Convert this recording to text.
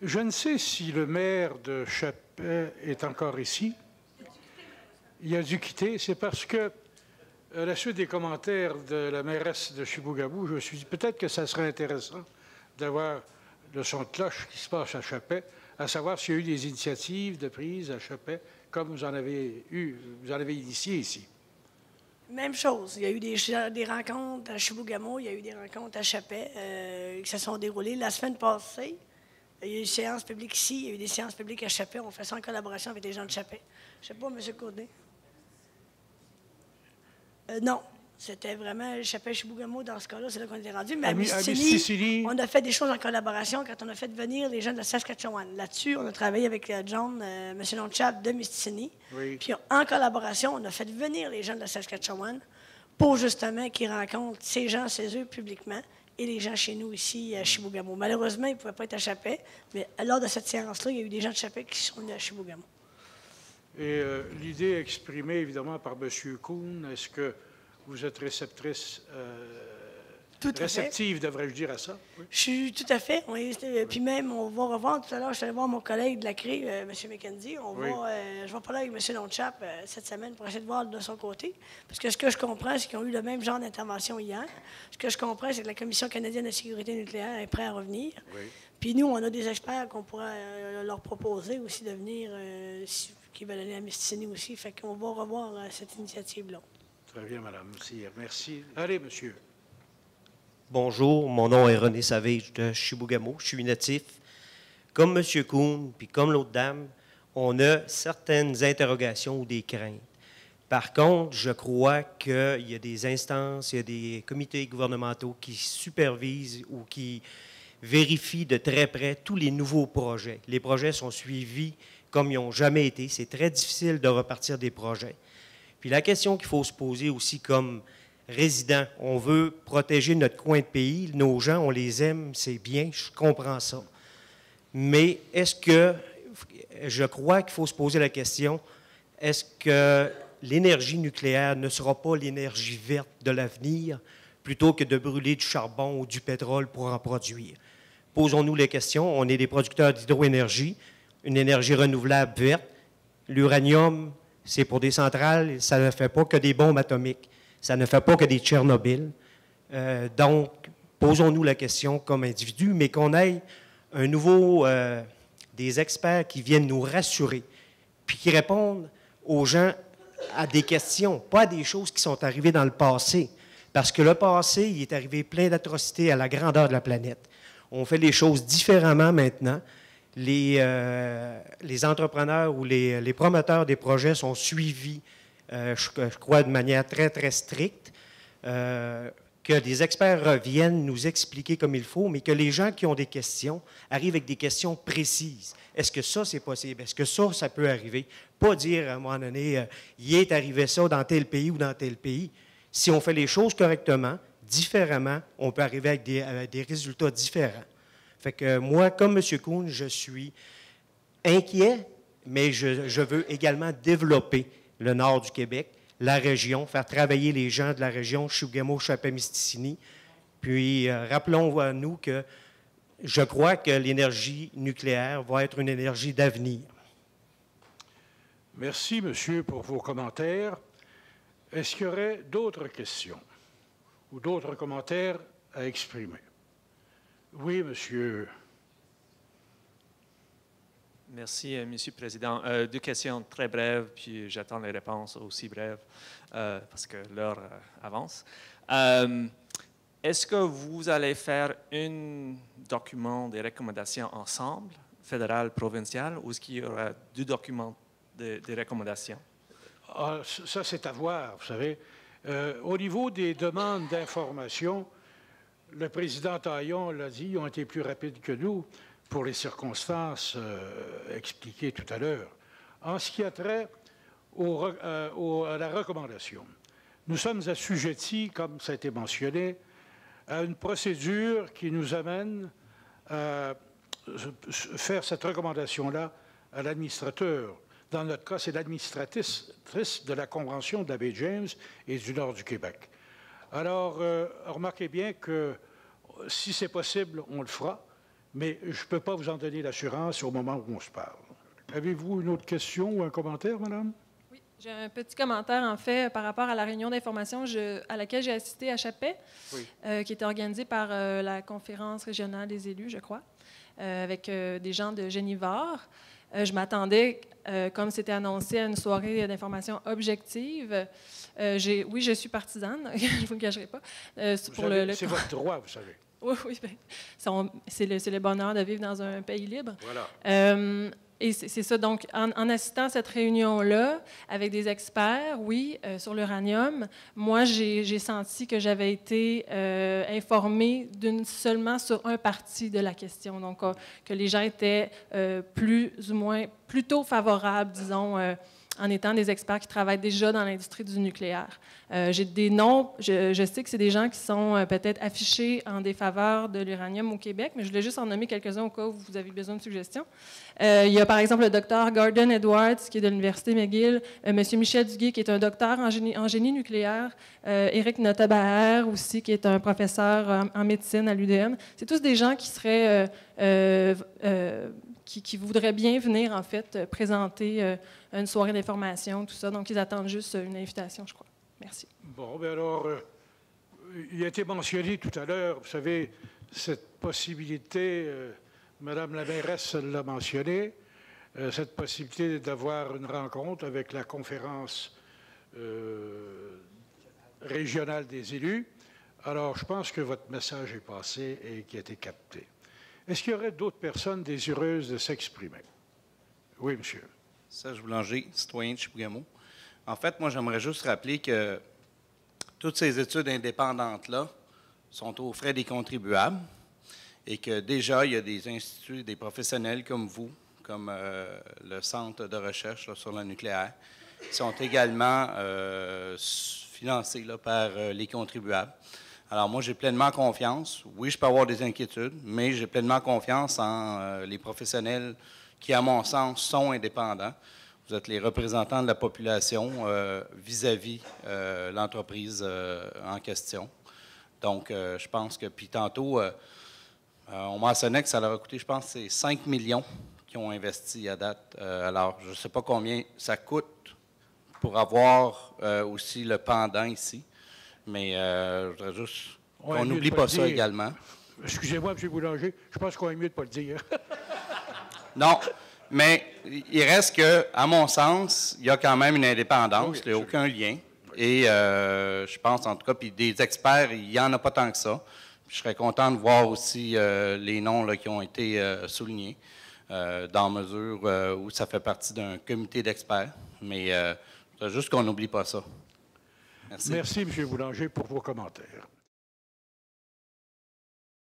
Je ne sais si le maire de Chapais est encore ici. Il a dû quitter. C'est parce que, à la suite des commentaires de la mairesse de Chibougamau, je me suis dit peut-être que ça serait intéressant d'avoir le son de cloche qui se passe à Chapais, à savoir s'il y a eu des initiatives de prise à Chapais, comme vous en avez initié ici. Même chose. Il y a eu des rencontres à Chibougamau, il y a eu des rencontres à Chapais qui se sont déroulées. La semaine passée, il y a eu une séance publique ici, il y a eu des séances publiques à Chapais. On fait ça en collaboration avec les gens de Chapais. Je ne sais pas, M. Cournet. Non. C'était vraiment Chapais-Chibougamau dans ce cas-là, c'est là qu'on était rendu. Mais à Mistissini, on a fait des choses en collaboration quand on a fait venir les gens de la Saskatchewan. Là-dessus, on a travaillé avec John, M. Longchamp de Mistissini. Oui. Puis en collaboration, on a fait venir les gens de la Saskatchewan pour justement qu'ils rencontrent ces gens, ces eux, publiquement, et les gens chez nous ici à Chibougamau. Malheureusement, ils ne pouvaient pas être à Chapais, mais lors de cette séance-là, il y a eu des gens de Chapais qui sont venus à Chibougamau. Et l'idée exprimée, évidemment, par M. Kuhn, est-ce que vous êtes réceptrice, réceptive, devrais-je dire, à ça? Oui. Je suis tout à fait. Puis même, on va revoir tout à l'heure, je suis allé voir mon collègue de la CRI, M. McKenzie. Je vais parler avec M. Longchamp cette semaine pour essayer de voir de son côté. Parce que ce que je comprends, c'est qu'ils ont eu le même genre d'intervention hier. Ce que je comprends, c'est que la Commission canadienne de sécurité nucléaire est prête à revenir. Oui. Puis nous, on a des experts qu'on pourrait leur proposer aussi de venir, qui veulent aller à Mistissini aussi. Fait qu'on va revoir cette initiative-là. Très bien, Mme Cyr. Merci. Allez, monsieur. Bonjour, mon nom est René Savage de Chibougamau. Je suis natif. Comme M. Kuhn, puis comme l'autre dame, on a certaines interrogations ou des craintes. Par contre, je crois qu'il y a des instances, il y a des comités gouvernementaux qui supervisent ou qui vérifient de très près tous les nouveaux projets. Les projets sont suivis comme ils n'ont jamais été. C'est très difficile de repartir des projets. Puis la question qu'il faut se poser aussi comme résident, on veut protéger notre coin de pays, nos gens, on les aime, c'est bien, je comprends ça. Mais est-ce que, je crois qu'il faut se poser la question, est-ce que l'énergie nucléaire ne sera pas l'énergie verte de l'avenir plutôt que de brûler du charbon ou du pétrole pour en produire? Posons-nous les questions, on est des producteurs d'hydroénergie, une énergie renouvelable verte, l'uranium, c'est pour des centrales, ça ne fait pas que des bombes atomiques, ça ne fait pas que des Tchernobyl. Donc, posons-nous la question comme individus, mais qu'on ait un nouveau, des experts qui viennent nous rassurer, puis qui répondent aux gens à des questions, pas à des choses qui sont arrivées dans le passé. Parce que le passé, il est arrivé plein d'atrocités à la grandeur de la planète. On fait les choses différemment maintenant. Les entrepreneurs ou les promoteurs des projets sont suivis, je crois, de manière très, très stricte, que des experts reviennent nous expliquer comme il faut, mais que les gens qui ont des questions arrivent avec des questions précises. Est-ce que ça, c'est possible? Est-ce que ça peut arriver? Pas dire, à un moment donné, il est arrivé ça dans tel pays ou dans tel pays. Si on fait les choses correctement, différemment, on peut arriver avec des résultats différents. Fait que moi, comme M. Kuhn, je suis inquiet, mais je veux également développer le nord du Québec, la région, faire travailler les gens de la région, Chibougamau, Chapais-Mistissini. Puis, rappelons-nous que je crois que l'énergie nucléaire va être une énergie d'avenir. Merci, monsieur, pour vos commentaires. Est-ce qu'il y aurait d'autres questions ou d'autres commentaires à exprimer? Oui, monsieur. Merci, Monsieur le Président. Deux questions très brèves, puis j'attends les réponses aussi brèves parce que l'heure avance. Est-ce que vous allez faire un document des recommandations ensemble, fédéral, provincial, ou est-ce qu'il y aura deux documents des recommandations? Ah, ça, c'est à voir, vous savez. Au niveau des demandes d'information, le président Taillon l'a dit, ils ont été plus rapides que nous pour les circonstances expliquées tout à l'heure. En ce qui a trait à la recommandation, nous sommes assujettis, comme ça a été mentionné, à une procédure qui nous amène à faire cette recommandation-là à l'administrateur. Dans notre cas, c'est l'administratrice de la Convention de la baie James et du Nord du Québec. Alors, remarquez bien que si c'est possible, on le fera, mais je ne peux pas vous en donner l'assurance au moment où on se parle. Avez-vous une autre question ou un commentaire, madame? Oui, j'ai un petit commentaire, en fait, par rapport à la réunion d'information à laquelle j'ai assisté à Chapet, Oui. qui était organisée par la Conférence régionale des élus, je crois, avec des gens de Génivard. Je m'attendais, comme c'était annoncé, à une soirée d'information objective. Oui, je suis partisane, je ne vous le cacherai pas. C'est votre droit, vous savez. Oui, oui. C'est le bonheur de vivre dans un pays libre. Voilà. Et c'est ça. Donc, en assistant à cette réunion-là, avec des experts, oui, sur l'uranium, moi, j'ai senti que j'avais été informée seulement sur un parti de la question. Donc, que les gens étaient plutôt favorables, disons, en étant des experts qui travaillent déjà dans l'industrie du nucléaire. J'ai des noms, je sais que c'est des gens qui sont peut-être affichés en défaveur de l'uranium au Québec, mais je voulais juste en nommer quelques-uns au cas où vous avez besoin de suggestions. Il y a par exemple le docteur Gordon Edwards, qui est de l'Université McGill, M. Michel Duguay, qui est un docteur en génie nucléaire, Éric Notabaer aussi, qui est un professeur en médecine à l'UDM. C'est tous des gens qui seraient... qui voudraient bien venir, en fait, présenter une soirée d'information, tout ça. Donc, ils attendent juste une invitation, je crois. Merci. Bon, bien alors, il a été mentionné tout à l'heure, vous savez, cette possibilité, Madame la mairesse l'a mentionné, cette possibilité d'avoir une rencontre avec la conférence régionale des élus. Alors, je pense que votre message est passé et qui a été capté. Est-ce qu'il y aurait d'autres personnes désireuses de s'exprimer? Oui, monsieur. Serge Boulanger, citoyen de Chibougamau. En fait, moi, j'aimerais juste rappeler que toutes ces études indépendantes-là sont aux frais des contribuables et que déjà, il y a des instituts, des professionnels comme vous, comme le Centre de recherche là, sur le nucléaire, qui sont également financés là, par les contribuables. Alors, moi, j'ai pleinement confiance. Oui, je peux avoir des inquiétudes, mais j'ai pleinement confiance en les professionnels qui, à mon sens, sont indépendants. Vous êtes les représentants de la population vis-à-vis l'entreprise en question. Donc, je pense que, puis tantôt, on mentionnait que ça leur a coûté, je pense, c'est 5 millions qui ont investi à date. Alors, je ne sais pas combien ça coûte pour avoir aussi le pendant ici. Mais je voudrais juste qu'on n'oublie pas ça également. Excusez-moi, M. Boulanger, je pense qu'on est mieux de ne pas le dire. Non, mais il reste que, à mon sens, il y a quand même une indépendance, il n'y a aucun lien. Et je pense, en tout cas, puis des experts, il n'y en a pas tant que ça. Je serais content de voir aussi les noms là, qui ont été soulignés, dans mesure où ça fait partie d'un comité d'experts. Mais je voudrais juste qu'on n'oublie pas ça. Merci. Merci, M. Boulanger, pour vos commentaires.